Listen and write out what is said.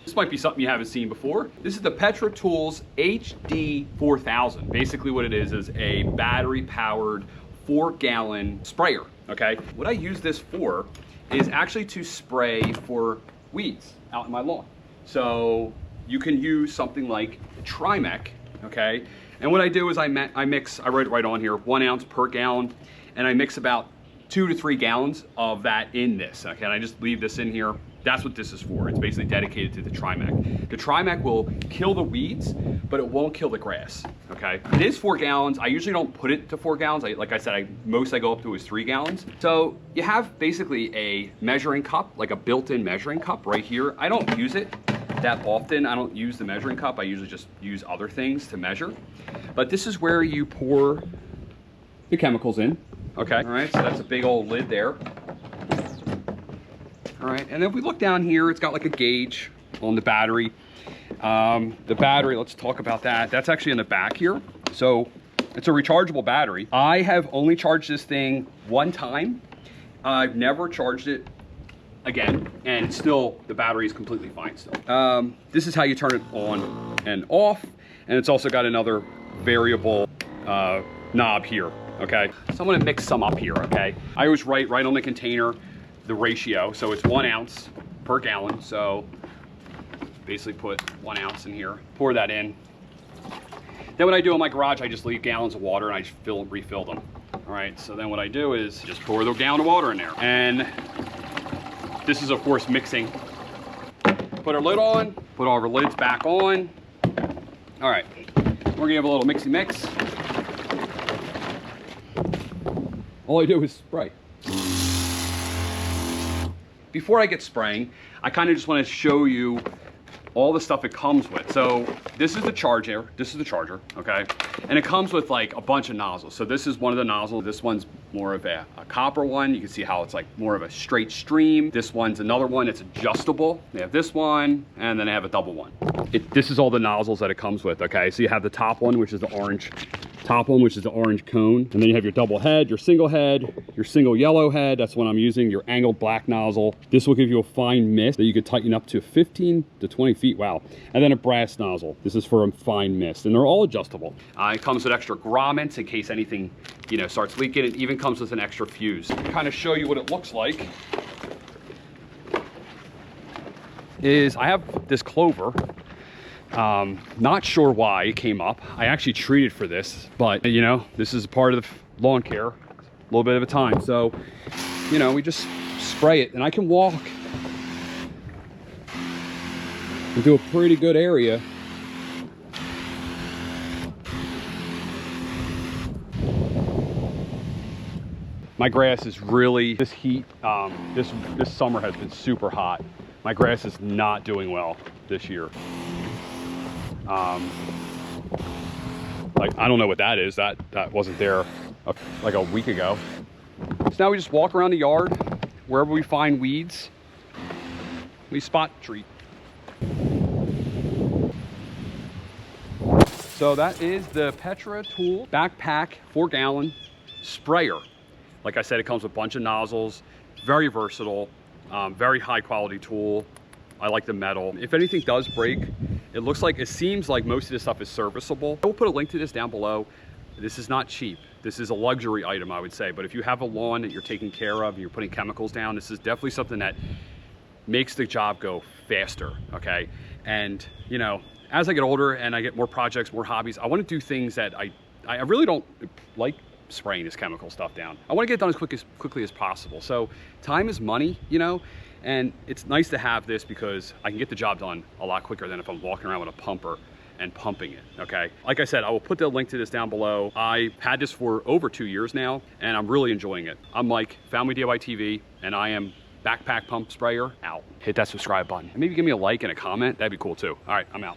This might be something you haven't seen before. This is the PETRA Tools HD4000. Basically what it is a battery powered 4-gallon sprayer, okay? What I use this for is actually to spray for weeds out in my lawn. So you can use something like Trimec, okay? And what I do is I mix, I write it right on here, 1 ounce per gallon, and I mix about 2 to 3 gallons of that in this, okay? And I just leave this in here. That's what this is for. It's basically dedicated to the Trimec. The Trimec will kill the weeds, but it won't kill the grass, okay? It is 4 gallons. I usually don't put it to 4 gallons. Like I said, most I go up to is 3 gallons. So you have basically a measuring cup, like a built-in measuring cup right here. I don't use it that often. I don't use the measuring cup. I usually just use other things to measure. But this is where you pour the chemicals in, okay? All right, so that's a big old lid there. All right, and then if we look down here, it's got like a gauge on the battery. The battery, let's talk about that. That's actually in the back here. So it's a rechargeable battery. I have only charged this thing 1 time. I've never charged it again, and it's still, the battery is completely fine still. This is how you turn it on and off, and it's also got another variable knob here, okay? So I'm gonna mix some up here, okay? I always write right on the container the ratio, so it's 1 ounce per gallon. So basically put 1 ounce in here, pour that in. Then what I do in my garage, I just leave gallons of water and I just refill them. All right, so then what I do is just pour the gallon of water in there. And this is of course mixing. Put our lid on, put all our lids back on. All right, we're gonna have a little mixy mix. All I do is spray. Before I get spraying, I kind of just want to show you all the stuff it comes with. So this is the charger, okay? And it comes with like a bunch of nozzles. So this is one of the nozzles. This one's more of a copper one. You can see how it's like more of a straight stream. This one's another one, it's adjustable. They have this one, and then they have a double one. This is all the nozzles that it comes with, okay? So you have the top one, which is the orange top one, which is the orange cone. And then you have your double head, your single yellow head. That's what I'm using, your angled black nozzle. This will give you a fine mist that you could tighten up to 15 to 20 feet, wow. And then a brass nozzle. This is for a fine mist, and they're all adjustable. It comes with extra grommets in case anything, you know, starts leaking. It even comes with an extra fuse. To kind of show you what it looks like is I have this clover. Not sure why it came up. I actually treated for this, but you know, this is part of the lawn care, a little bit of a time. So, you know, we just spray it, and I can walk into a pretty good area. My grass is really, this heat, this summer has been super hot. My grass is not doing well this year. Like, I don't know what that is. That wasn't there like a week ago. So now we just walk around the yard. Wherever we find weeds, we spot treat. So that is the PETRA Tool Backpack 4-gallon sprayer. Like I said, it comes with a bunch of nozzles, very versatile, very high quality tool. I like the metal. If anything does break, it seems like most of this stuff is serviceable. I will put a link to this down below. This is not cheap. This is a luxury item, I would say. But if you have a lawn that you're taking care of and you're putting chemicals down, this is definitely something that makes the job go faster, okay? And, you know, as I get older and I get more projects, more hobbies, I want to do things that I really don't like spraying this chemical stuff down. I want to get it done as quickly as possible. So time is money, you know, and it's nice to have this because I can get the job done a lot quicker than if I'm walking around with a pumper and pumping it, okay? Like I said, I will put the link to this down below. I've had this for over 2 years now, and I'm really enjoying it. I'm Mike, Family DIY TV, and I am Backpack Pump Sprayer out. Hit that subscribe button. And maybe give me a like and a comment. That'd be cool too. All right, I'm out.